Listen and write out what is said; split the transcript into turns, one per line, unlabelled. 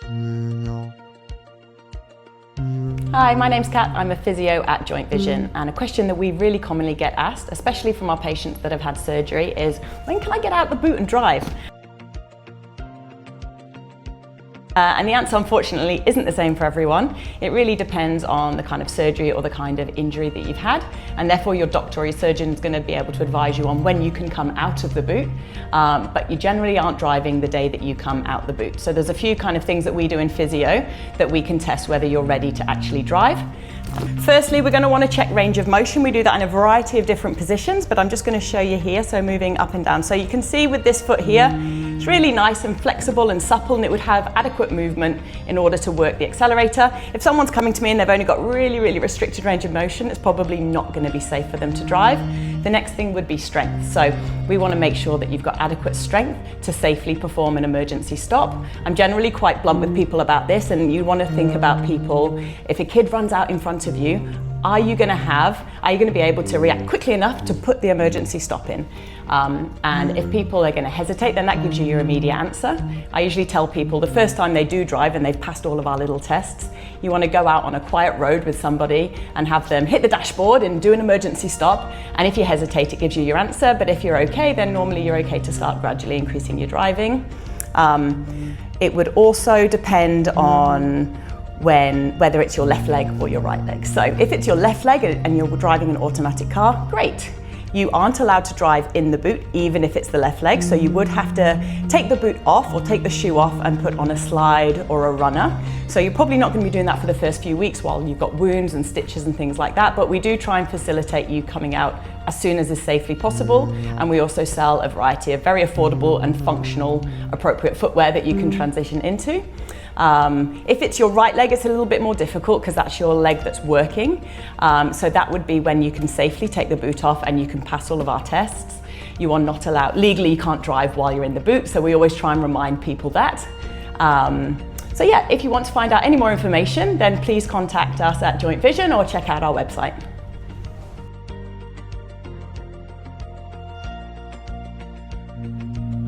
Hi, my name's Kat. I'm a physio at Joint Vision, and a question that we really commonly get asked, especially from our patients that have had surgery, is when can I get out the boot and drive? And the answer, unfortunately, isn't the same for everyone. It really depends on the kind of surgery or the kind of injury that you've had, and therefore your doctor or your surgeon is going to be able to advise you on when you can come out of the boot, but you generally aren't driving the day that you come out the boot. So there's a few kind of things that we do in physio that we can test whether you're ready to actually drive. Firstly, we're going to want to check range of motion. We do that in a variety of different positions, but I'm just going to show you here, so moving up and down. So you can see with this foot here, it's really nice and flexible and supple, and it would have adequate movement in order to work the accelerator. If someone's coming to me and they've only got really restricted range of motion, it's probably not going to be safe for them to drive. The next thing would be strength. So we want to make sure that you've got adequate strength to safely perform an emergency stop. I'm generally quite blunt with people about this, and you want to think about people, if a kid runs out in front of you, are you going to be able to react quickly enough to put the emergency stop in? And if people are going to hesitate, then that gives you your immediate answer. I usually tell people the first time they do drive and they've passed all of our little tests, you want to go out on a quiet road with somebody and have them hit the dashboard and do an emergency stop. And if you hesitate, it gives you your answer. But if you're okay, then normally you're okay to start gradually increasing your driving. It would also depend on whether it's your left leg or your right leg. So if it's your left leg and you're driving an automatic car, great. You aren't allowed to drive in the boot, even if it's the left leg. So you would have to take the boot off or take the shoe off and put on a slide or a runner. So you're probably not going to be doing that for the first few weeks while you've got wounds and stitches and things like that. But we do try and facilitate you coming out as soon as is safely possible. And we also sell a variety of very affordable and functional, appropriate footwear that you can transition into. If it's your right leg, it's a little bit more difficult because that's your leg that's working. So that would be when you can safely take the boot off and you can pass all of our tests. You are not allowed, legally you can't drive while you're in the boot, so we always try and remind people that. So yeah, if you want to find out any more information, then please contact us at Joint Vision or check out our website.